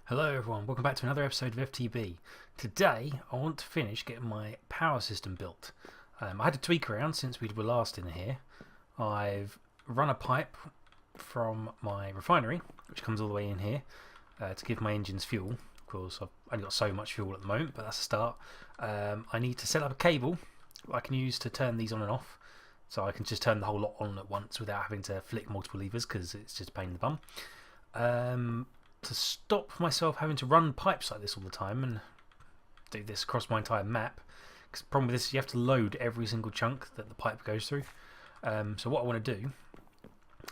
Hello everyone, welcome back to another episode of FTB. Today I want to finish getting my power system built. I had to tweak around since we were last in here. I've run a pipe from my refinery, which comes all the way in here, to give my engines fuel. Of course I've only got so much fuel at the moment, but that's a start. I need to set up a cable I can use to turn these on and off, so I can just turn the whole lot on at once without having to flick multiple levers because it's just a pain in the bum. To stop myself having to run pipes like this all the time and do this across my entire map, because the problem with this is you have to load every single chunk that the pipe goes through. So what I want to do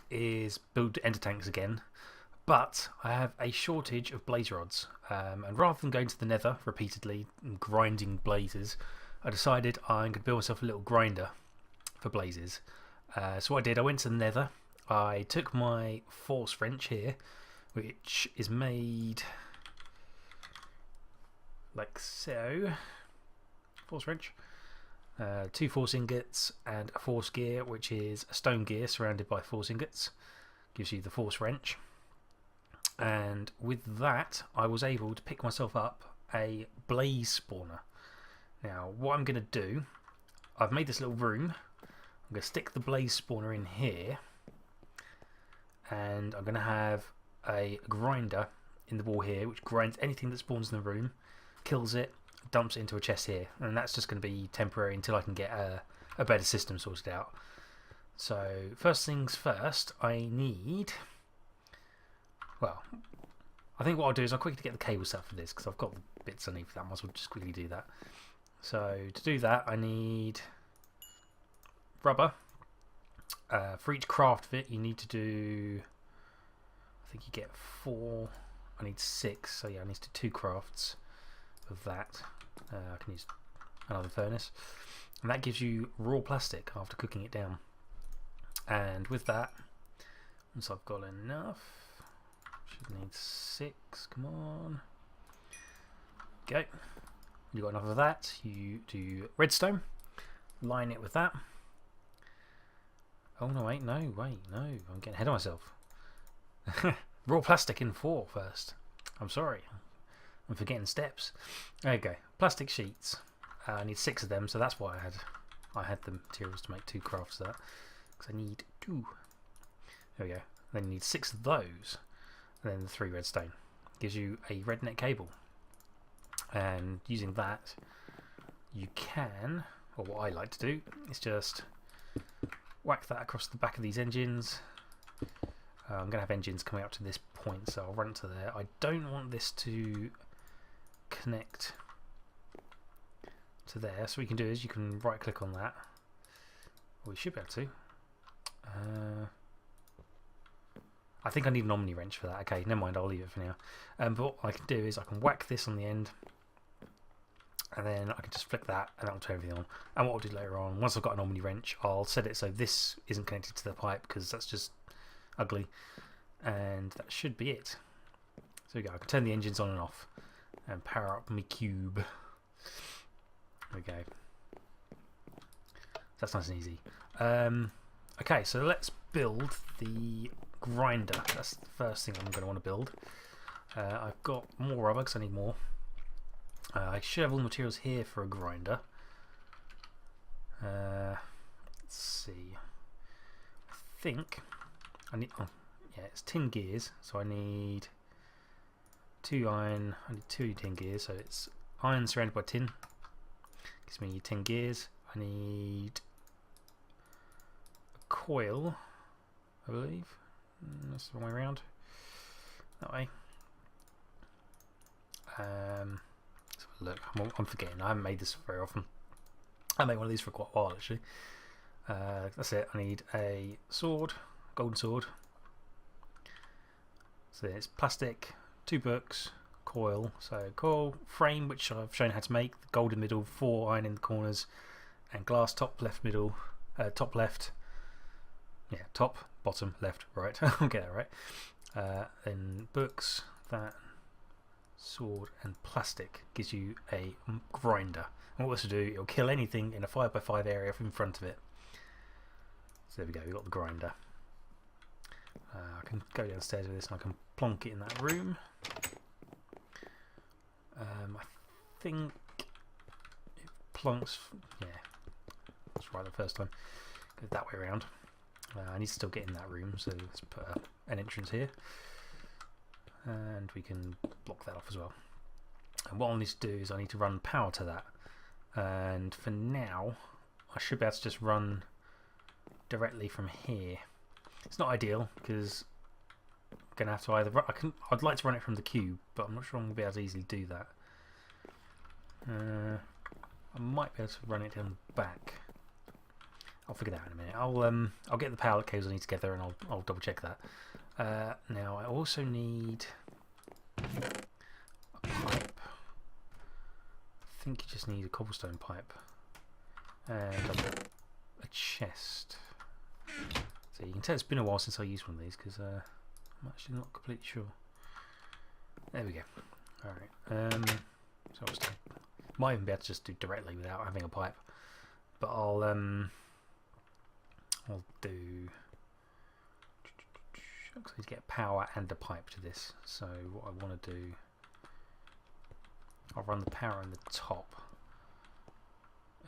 is build ender tanks again, but I have a shortage of blaze rods, and rather than going to the nether repeatedly and grinding blazes, I decided I'm going to build myself a little grinder for blazes. So what I did, I went to the nether, I took my force wrench here, which is made like so. Force wrench, 2 force ingots, and a force gear, which is a stone gear surrounded by force ingots. Gives you the force wrench. And with that, I was able to pick myself up a blaze spawner. Now, what I'm going to do, I've made this little room. I'm going to stick the blaze spawner in here, and I'm going to have a grinder in the wall here which grinds anything that spawns in the room, kills it, dumps it into a chest here, and that's just going to be temporary until I can get a better system sorted out. So first things first, I need, well, I think what I'll do is I'll quickly get the cable set for this because I've got the bits I need for that. I might as well just quickly do that. So to do that I need rubber. For each craft bit you need to do, I think you get 4, I need 6, so yeah, I need to do 2 crafts of that. I can use another furnace, and that gives you raw plastic after cooking it down. And with that, once I've got enough, should need 6, come on, go. You got enough of that, you do redstone, line it with that. Oh no, wait, no, I'm getting ahead of myself. Raw plastic in 4 first. I'm sorry, I'm forgetting steps. There you go. Plastic sheets. I need 6 of them, so that's why I had the materials to make 2 crafts of that. Because I need 2. There we go. Then you need 6 of those, and then the 3 redstone. Gives you a red net cable. And using that, you can, or what I like to do, is just whack that across the back of these engines. I'm going to have engines coming up to this point, so I'll run to there. I don't want this to connect to there, so what you can do is you can right click on that. Well, we should be able to. I think I need an Omni wrench for that. Okay, never mind, I'll leave it for now. But what I can do is I can whack this on the end, and then I can just flick that and that'll turn everything on. And what I'll do later on, once I've got an Omni wrench, I'll set it so this isn't connected to the pipe because that's just ugly, and that should be it. So we go, I can turn the engines on and off and power up my cube. There we go. That's nice and easy. Okay, so let's build the grinder. That's the first thing I'm going to want to build. I've got more rubber because I need more. I should have all the materials here for a grinder. Let's see. I think I need, oh yeah, it's tin gears, so I need 2 iron, I need 2 tin gears, so it's iron surrounded by tin, gives me 10 gears. I need a coil, I believe, that's the wrong way around, that way. Let's have a look, I'm forgetting, I haven't made this very often. I made one of these for quite a while actually. That's it, I need a sword, golden sword. So it's plastic, 2 books, coil, so coil frame, which I've shown how to make, the gold in the middle, 4 iron in the corners, and glass top left middle, top left, yeah, top, bottom, left, right. I'll get that right. Then books, that, sword, and plastic gives you a grinder. And what this will do, it'll kill anything in a 5x5 area in front of it. So there we go, we've got the grinder. I can go downstairs with this and I can plonk it in that room. I think it plunks. Yeah, that's right the first time. Go that way around. I need to still get in that room, so let's put an entrance here, and we can block that off as well. And what I need to do is I need to run power to that, and for now I should be able to just run directly from here. It's not ideal because I'm gonna have to either I'd like to run it from the cube, but I'm not sure I'm gonna be able to easily do that. I might be able to run it down the back. I'll figure that out in a minute. I'll get the power cables I need together, and I'll double check that. Now I also need a pipe. I think you just need a cobblestone pipe and a chest. So you can tell it's been a while since I used one of these because I'm actually not completely sure. There we go. All right. So I was might even be able to just do directly without having a pipe, but I'll do. I need to get power and a pipe to this. So what I want to do, I'll run the power in the top,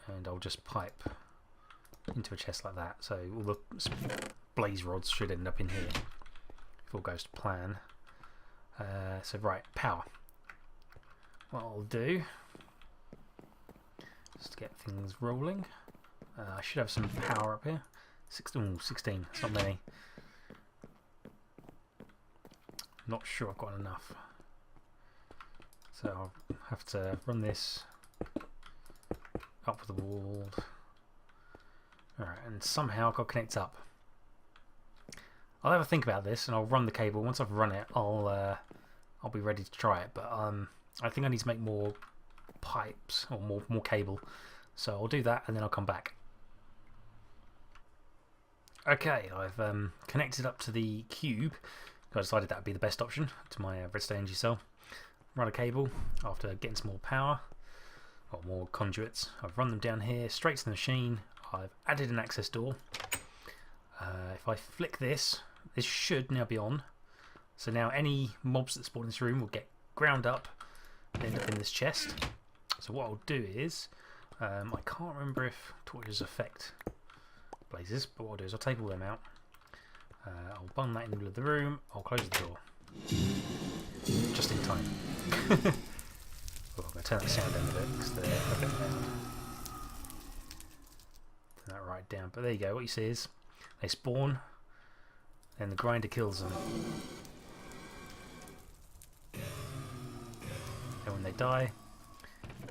and I'll just pipe into a chest like that. So all the blaze rods should end up in here if all goes to plan. So right, power. What I'll do, just to get things rolling, I should have some power up here. 16, it's not many. Not sure I've got enough. So I'll have to run this up the wall. Alright, and somehow I've got to connect up. I'll have a think about this and I'll run the cable. Once I've run it, I'll be ready to try it. But I think I need to make more pipes or more cable. So I'll do that and then I'll come back. Okay, I've connected up to the cube. I decided that would be the best option to my redstone energy cell. Run a cable after getting some more power, or more conduits. I've run them down here, straight to the machine. I've added an access door. If I flick this, this should now be on. So now any mobs that spawn in this room will get ground up and end up in this chest. So what I'll do is, I can't remember if torches affect blazes, but what I'll do is I'll take all them out. I'll bung that in the middle of the room. I'll close the door. Just in time. Oh, I'm going to turn that sound down a bit because they're a bit loud. Turn that right down. But there you go. What you see is they spawn, and the grinder kills them. And when they die,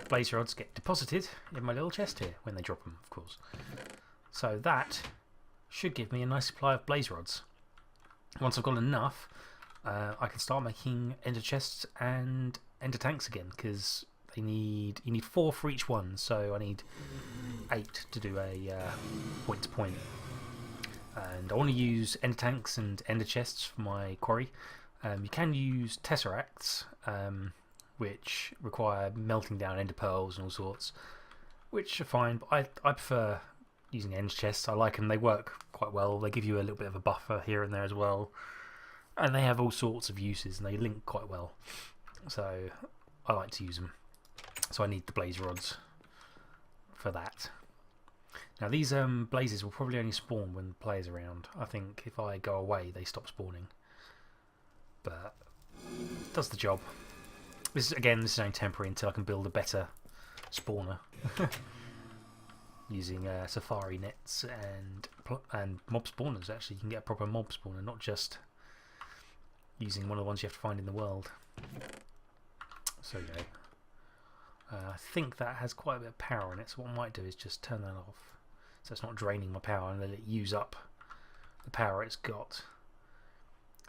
blaze rods get deposited in my little chest here when they drop them, of course. So that should give me a nice supply of blaze rods. Once I've got enough, I can start making ender chests and ender tanks again, because you need 4 for each one. So I need 8 to do a point to point. And I want to use ender tanks and ender chests for my quarry. You can use tesseracts, which require melting down ender pearls and all sorts, which are fine. But I prefer using ender chests. I like them. They work quite well. They give you a little bit of a buffer here and there as well, and they have all sorts of uses and they link quite well. So I like to use them. So I need the blaze rods for that. Now these blazes will probably only spawn when the player's around. I think if I go away they stop spawning, but it does the job. This is only temporary until I can build a better spawner. Using safari nets and mob spawners. Actually, you can get a proper mob spawner, not just using one of the ones you have to find in the world. So yeah, I think that has quite a bit of power in it. So what I might do is just turn that off, so it's not draining my power, and let it use up the power it's got.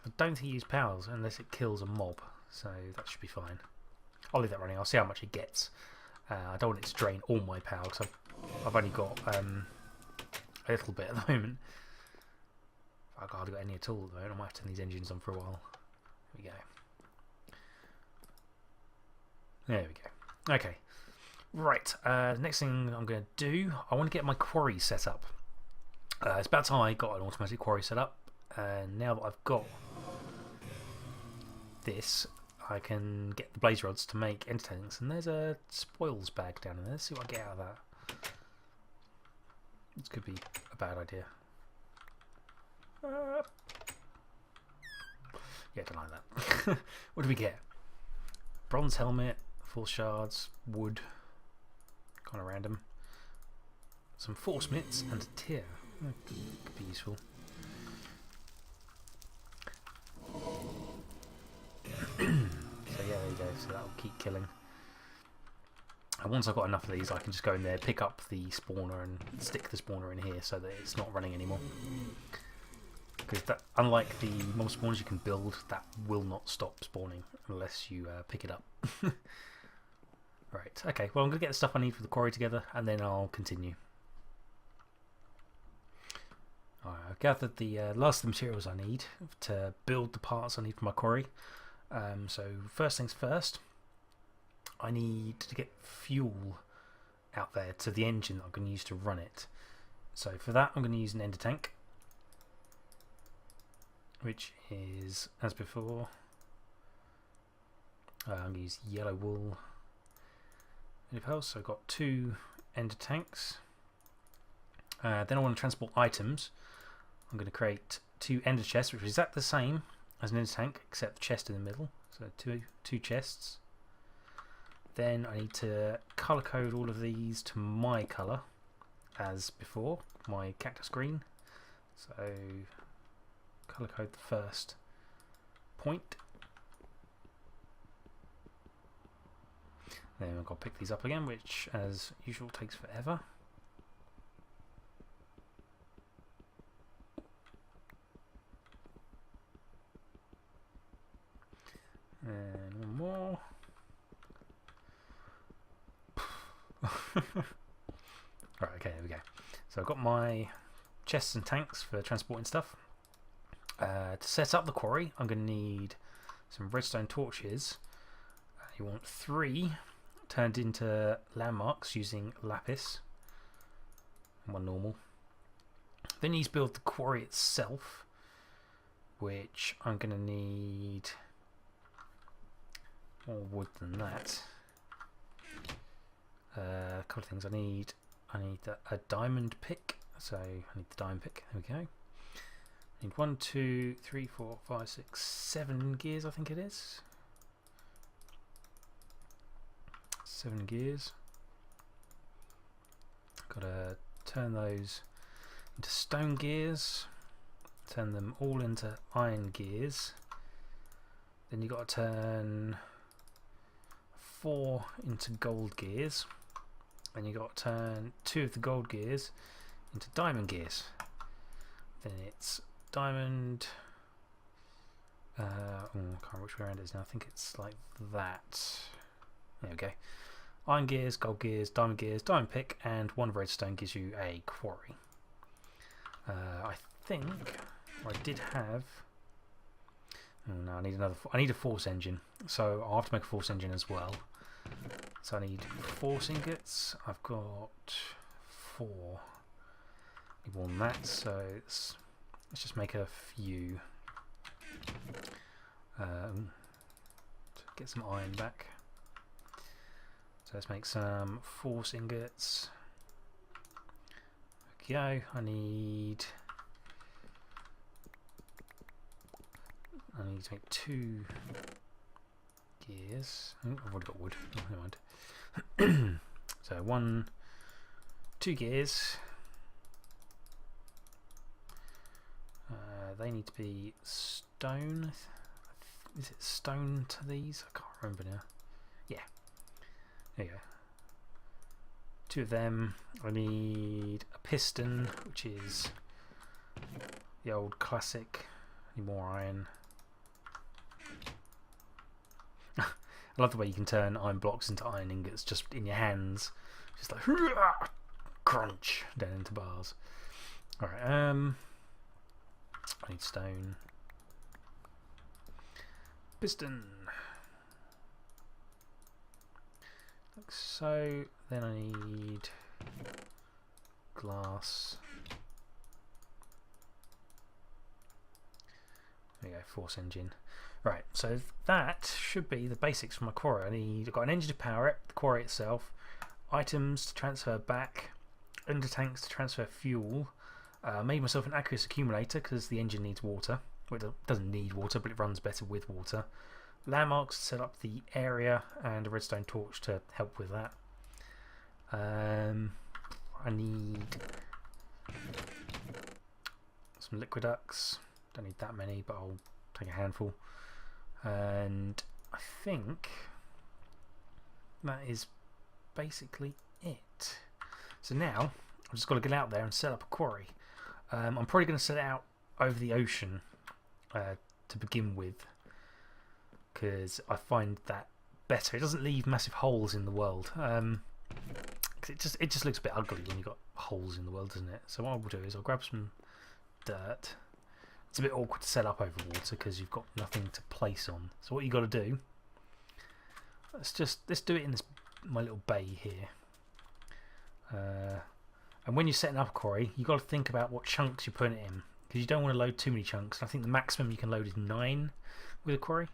I don't think it uses powers unless it kills a mob, so that should be fine. I'll leave that running. I'll see how much it gets. I don't want it to drain all my power because I've only got a little bit at the moment. I've hardly got any at all at the moment. I might have to turn these engines on for a while. There we go. There we go. Okay. Right. Next thing I'm going to do, I want to get my quarry set up. It's about time I got an automatic quarry set up. And now that I've got this, I can get the blaze rods to make ender tanks, and there's a spoils bag down there. Let's see what I get out of that. This could be a bad idea. Yeah, don't like that. What do we get? Bronze helmet, 4 shards, wood, kind of random. Some force mitts and a tear. Could be useful. So yeah, there you go. So that'll keep killing. And once I've got enough of these, I can just go in there, pick up the spawner and stick the spawner in here so that it's not running anymore. Because that, unlike the mob spawners you can build, that will not stop spawning unless you pick it up. Right, okay, well I'm going to get the stuff I need for the quarry together and then I'll continue. Alright, I've gathered the last of the materials I need to build the parts I need for my quarry. So first things first, I need to get fuel out there to the engine that I'm going to use to run it. So for that I'm going to use an ender tank, which is, as before, I'm going to use yellow wool. So I've got 2 ender tanks. Then I want to transport items. I'm going to create 2 ender chests, which is exactly the same as an ender tank, except the chest in the middle. So two chests. Then I need to colour code all of these to my colour, as before, my cactus green. So colour code the first point. Then I've got to pick these up again, which as usual takes forever. And one more. Right, okay, there we go. So I've got my chests and tanks for transporting stuff. To set up the quarry, I'm going to need some redstone torches. You want 3 turned into landmarks using lapis, and 1 normal. Then you need to build the quarry itself, which I'm going to need more wood than that. A couple of things. I need a diamond pick, so I need the diamond pick. There we go. I need 1, 2, 3, 4, 5, 6, 7 gears, I think it is. 7 gears. Got to turn those into stone gears, turn them all into iron gears. Then you got to turn 4 into gold gears, and you got to turn 2 of the gold gears into diamond gears. Then it's diamond. I can't remember which way around it is now. I think it's like that. There we go. Iron gears, gold gears, diamond pick, and 1 redstone gives you a quarry. I think I did have. Oh, no, I need another. I need a force engine, so I'll have to make a force engine as well. So I need force ingots. I've got 4. Need more than that, so let's just make a few. To get some iron back. So let's make some force ingots. Okay, I need to make 2 gears. Oh, I've already got wood. Oh, never mind. So 2 gears. They need to be stone. Is it stone to these? I can't remember now. Yeah. There you go. 2 of them. I need a piston, which is the old classic. I need more iron. I love the way you can turn iron blocks into iron ingots just in your hands. Just like crunch down into bars. Alright, I need stone. Piston. Like so. Then I need glass. There we go, force engine. Right, so that should be the basics for my quarry. I've got an engine to power it, the quarry itself, items to transfer back, under tanks to transfer fuel. Made myself an aqueous accumulator because the engine needs water. Well, it doesn't need water, but it runs better with water. Landmarks to set up the area, and a redstone torch to help with that. I need some liquid ducts. Don't need that many, but I'll take a handful. And I think that is basically it. So now I've just got to get out there and set up a quarry. I'm probably going to set it out over the ocean to begin with, because I find that better. It doesn't leave massive holes in the world. 'Cause it just looks a bit ugly when you've got holes in the world, doesn't it? So what I will do is I'll grab some dirt. It's a bit awkward to set up over water because you've got nothing to place on. So what you got to do, let's do it in my little bay here. And when you're setting up a quarry, you've got to think about what chunks you're putting it in, because you don't want to load too many chunks. I think the maximum you can load is 9 with a quarry.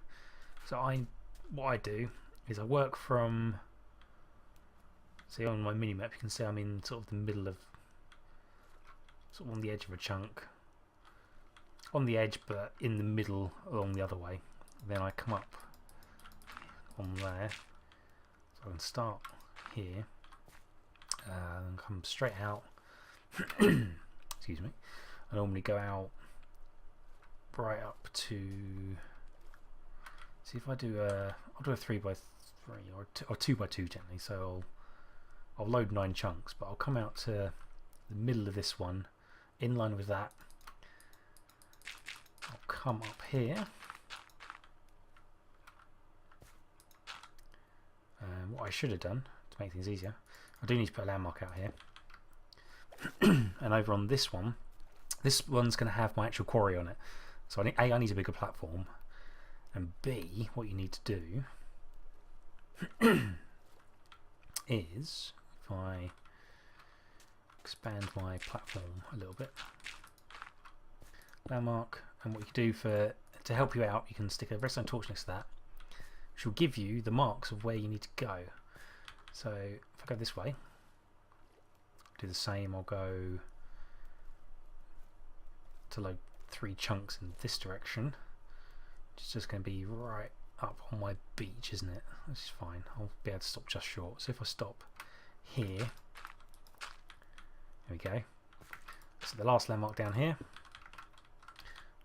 So what I do is I work from, see on my mini map you can see I'm in sort of the middle of, sort of on the edge of a chunk. On the edge, but in the middle along the other way. Then I come up on there, so I can start here and come straight out. Excuse me. I normally go out right up to, see if I do I'll do a 3x3 or 2x2 gently. So I'll load 9 chunks, but I'll come out to the middle of this one, in line with that. I'll come up here. What I should have done to make things easier, I do need to put a landmark out here. And over on this one's going to have my actual quarry on it. So I need a bigger platform, and B, what you need to do is, if I expand my platform a little bit, landmark, and what you can do to help you out, you can stick a redstone torch next to that, which will give you the marks of where you need to go. So if I go this way, do the same. I'll go to load 3 chunks in this direction, which is just going to be right up on my beach, isn't it? This is fine. I'll be able to stop just short. So if I stop here, there we go. So the last landmark down here.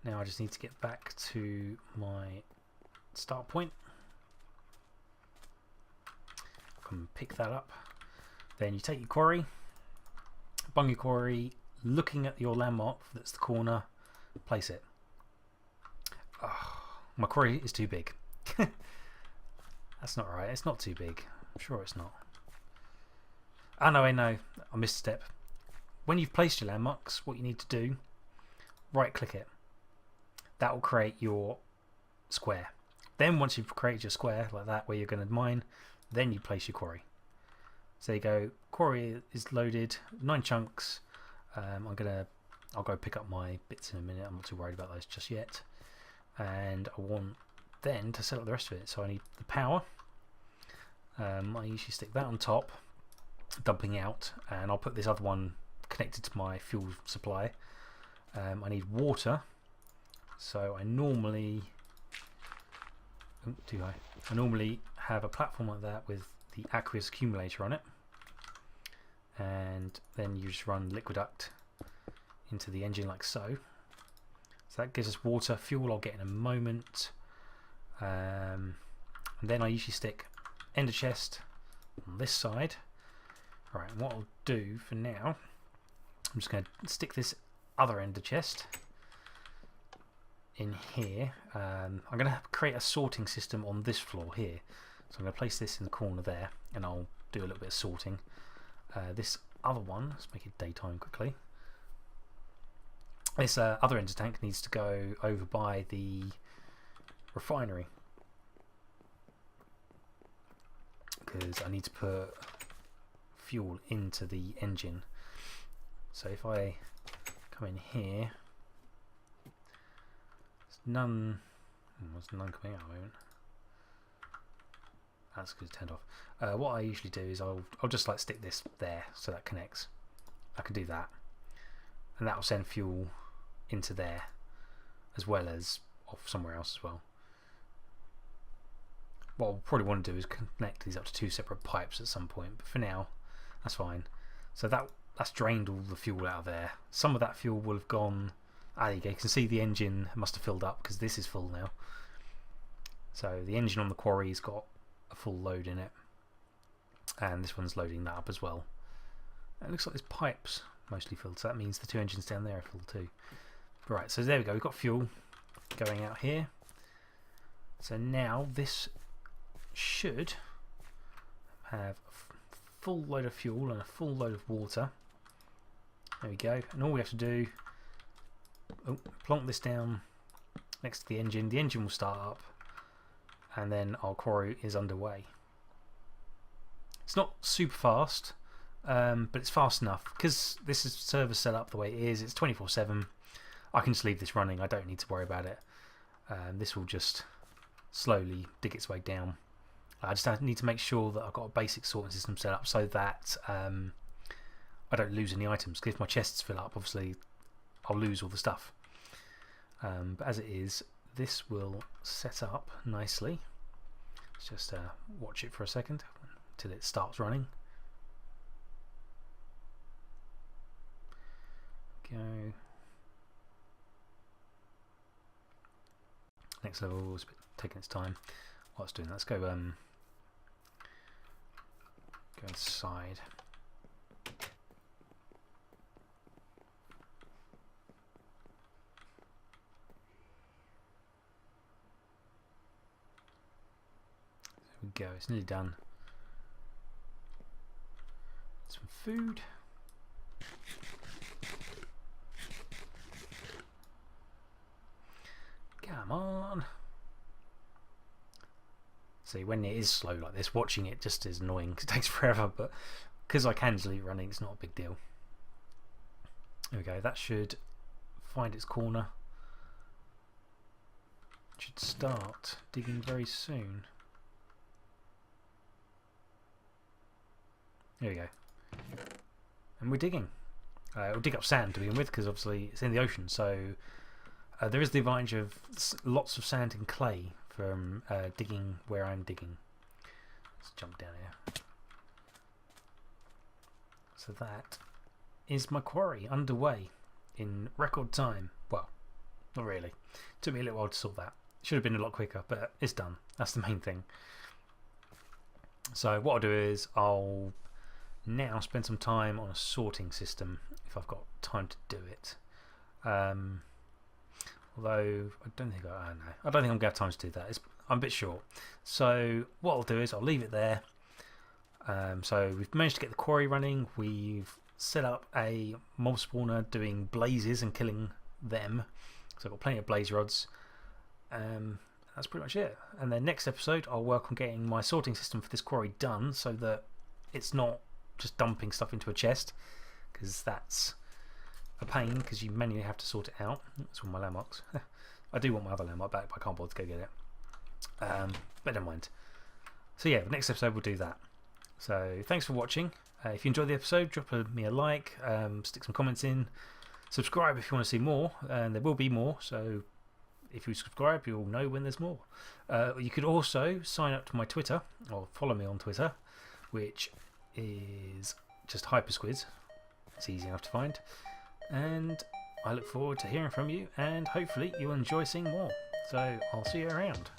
Now I just need to get back to my start point. Come pick that up. Then you take your quarry, bung your quarry, looking at your landmark that's the corner, place it. Oh, my quarry is too big. That's not right. It's not too big. I'm sure it's not. Oh no, I know. I missed a step. When you've placed your landmarks, what you need to do, right click it. That will create your square. Then once you've created your square like that where you're going to mine, then you place your quarry. So there you go. Quarry is loaded, 9 chunks. I'll go pick up my bits in a minute. I'm not too worried about those just yet. And I want then to set up the rest of it. So I need the power. I usually stick that on top, dumping out, and I'll put this other one connected to my fuel supply. I need water. So I normally have a platform like that with the aqueous accumulator on it, and then you just run liquid duct into the engine like so. So that gives us water. Fuel I'll get in a moment. And then I usually stick ender chest on this side. Right, and what I'll do for now, I'm just going to stick this other ender chest in here. I'm going to create a sorting system on this floor here. So I'm going to place this in the corner there, and I'll do a little bit of sorting. This other one, let's make it daytime quickly. This other ender tank needs to go over by the refinery, because I need to put fuel into the engine. So if I come in here, none There's none coming out at the moment. That's because it's turned off. What I usually do is I'll just like stick this there so that connects. I can do that, and that will send fuel into there as well as off somewhere else as well. What I'll probably want to do is connect these up to 2 separate pipes at some point, but for now that's fine. So that's drained all the fuel out of there. Some of that fuel will have gone. There you go. You can see the engine must have filled up because this is full now. So the engine on the Quarry's got a full load in it, and this one's loading that up as well. And it looks like this pipe's mostly filled, so that means the 2 engines down there are full too. Right, so there we go. We've got fuel going out here. So now this should have a full load of fuel and a full load of water. There we go. And all we have to do, plonk this down next to the engine. The engine will start up, and then our quarry is underway. It's not super fast, but it's fast enough because this is server set up the way it is. It's 24/7. I can just leave this running. I don't need to worry about it. This will just slowly dig its way down. I just need to make sure that I've got a basic sorting system set up so that I don't lose any items. Because if my chests fill up, obviously I'll lose all the stuff. But as it is, this will set up nicely. Let's just watch it for a second until it starts running. Go. Next level is taking its time. While it's doing that, let's go inside. There we go, it's nearly done. Some food. Come on. See, when it is slow like this, watching it just is annoying because it takes forever, but because I can just leave it running, it's not a big deal. There we go, that should find its corner. It should start digging very soon. There we go. And we're digging. We'll dig up sand to begin with because obviously it's in the ocean, so there is the advantage of lots of sand and clay from digging where I'm digging. Let's jump down here. So that is my quarry underway in record time. Well, not really. It took me a little while to sort that. Should have been a lot quicker, but it's done. That's the main thing. So what I'll do is I'll now spend some time on a sorting system if I've got time to do it. Although I don't think I don't know. I don't think I'm going to have time to do that. I'm a bit short. So what I'll do is I'll leave it there. So we've managed to get the quarry running. We've set up a mob spawner doing blazes and killing them. So I've got plenty of blaze rods. That's pretty much it. And then next episode I'll work on getting my sorting system for this quarry done so that it's not just dumping stuff into a chest, because that's a pain because you manually have to sort it out. That's one of my landmarks. I do want my other landmark back, but I can't bother to go get it. But never mind. So yeah, the next episode we'll do that. So thanks for watching. If you enjoyed the episode, drop me a like, stick some comments in, subscribe if you want to see more, and there will be more. So if you subscribe, you'll know when there's more. You could also sign up to my Twitter or follow me on Twitter, which is just HyperSquiZ. It's easy enough to find. And I look forward to hearing from you, and hopefully you'll enjoy seeing more. So I'll see you around.